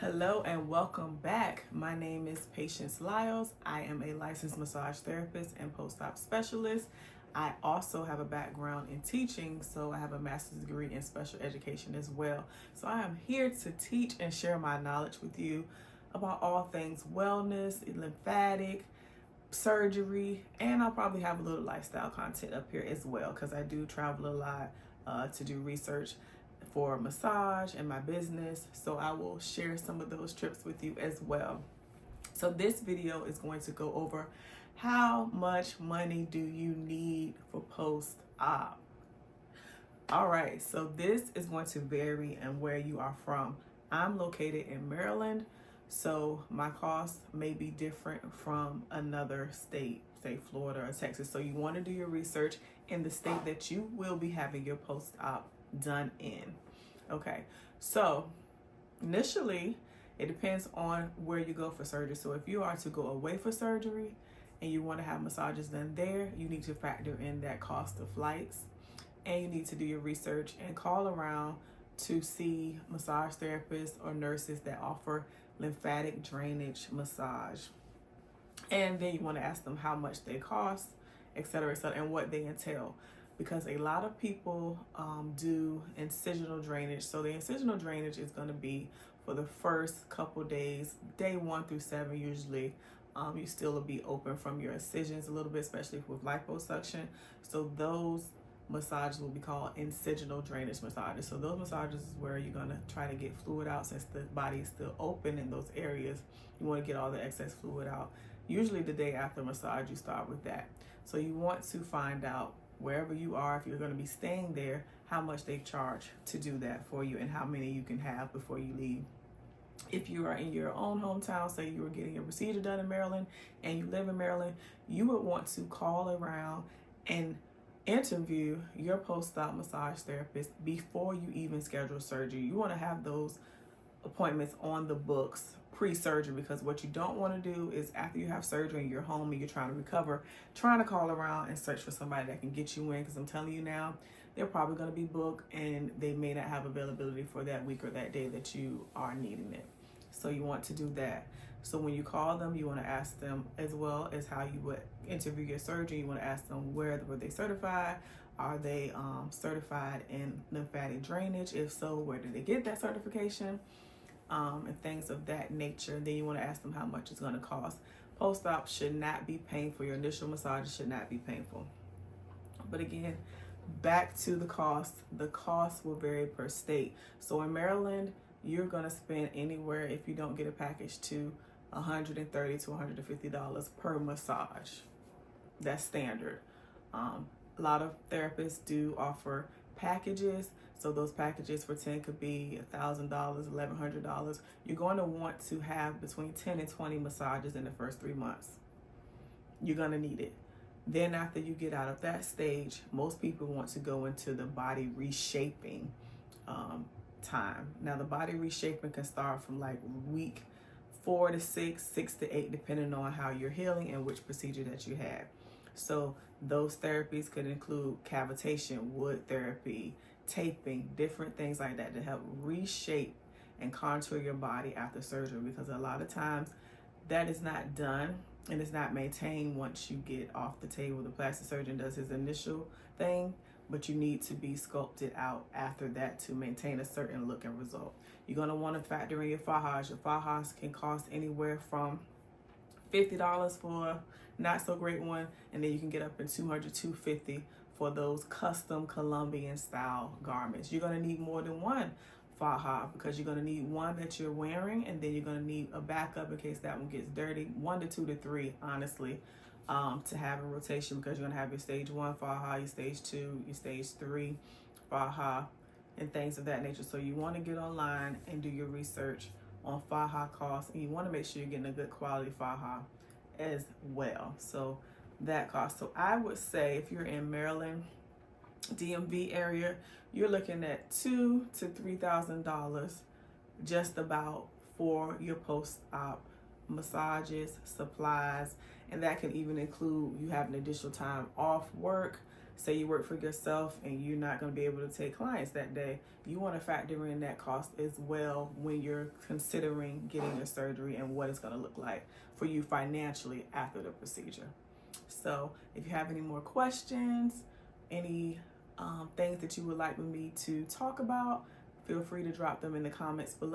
Hello and welcome back. My name is Patience Lyles. I am a licensed massage therapist and post-op specialist. I also have a background in teaching, so I have a master's degree in special education as well. So I am here to teach and share my knowledge with you about all things wellness, lymphatic, surgery, and I'll probably have a little lifestyle content up here as well because I do travel a lot to do research for massage and my business, so I will share some of those trips with you as well. So this video is going to go over how much money do you need for post-op. All right, so this is going to vary and where you are from. I'm located in Maryland, so my costs may be different from another state, say Florida or Texas. So you want to do your research in the state that you will be having your post-op done in. Okay, so initially it depends on where you go for surgery. So if you are to go away for surgery and you want to have massages done there, you need to factor in that cost of flights, and you need to do your research and call around to see massage therapists or nurses that offer lymphatic drainage massage. And then you want to ask them how much they cost, et cetera, and what they entail. Because a lot of people do incisional drainage. So the incisional drainage is going to be for the first couple days, day 1 through 7 usually. You still will be open from your incisions a little bit, especially with liposuction. So those massages will be called incisional drainage massages. So those massages is where you're going to try to get fluid out since the body is still open in those areas. You want to get all the excess fluid out. Usually the day after massage, you start with that. So you want to find out wherever you are, if you're going to be staying there, how much they charge to do that for you and how many you can have before you leave. If you are in your own hometown, say you were getting a procedure done in Maryland and you live in Maryland, you would want to call around and interview your post-op massage therapist before you even schedule surgery. You want to have those appointments on the books pre-surgery, because what you don't want to do is after you have surgery and you're home and you're trying to recover, trying to call around and search for somebody that can get you in, because I'm telling you now, they're probably going to be booked and they may not have availability for that week or that day that you are needing it. So you want to do that. So when you call them, you want to ask them, as well as how you would interview your surgeon, you want to ask them where were they certified? Are they certified in lymphatic drainage? If so, where did they get that certification? And things of that nature. And then you want to ask them how much it's going to cost. Post-op should not be painful. Your initial massage should not be painful. But again, back to the cost. The cost will vary per state. So in Maryland, you're going to spend anywhere, if you don't get a package, to $130 to $150 per massage. That's standard. A lot of therapists do offer packages. So those packages for 10 could be $1,000, $1,100. You're going to want to have between 10 and 20 massages in the first 3 months. You're going to need it. Then after you get out of that stage, most people want to go into the body reshaping time. Now the body reshaping can start from like week 4 to 6, 6 to 8, depending on how you're healing and which procedure that you had. So those therapies could include cavitation, wood therapy, taping, different things like that to help reshape and contour your body after surgery, because a lot of times that is not done and it's not maintained once you get off the table. The plastic surgeon does his initial thing, but you need to be sculpted out after that to maintain a certain look and result. You're going to want to factor in your fajas. Your fajas can cost anywhere from $50 for a not so great one, and then you can get up in $200, $250 for those custom Colombian style garments. You're going to need more than one faja, because you're going to need one that you're wearing, and then you're going to need a backup in case that one gets dirty. 1 to 2 to 3, honestly, to have a rotation, because you're going to have your stage 1 faja, your stage 2, your stage 3 faja, and things of that nature. So you want to get online and do your research on faja costs, and you want to make sure you're getting a good quality faja as well. So that cost. So I would say if you're in Maryland, DMV area, you're looking at $2,000 to $3,000 just about for your post-op massages, supplies, and that can even include you having additional time off work, say you work for yourself and you're not going to be able to take clients that day, you want to factor in that cost as well when you're considering getting your surgery and what it's going to look like for you financially after the procedure. So if you have any more questions, any things that you would like me to talk about, feel free to drop them in the comments below.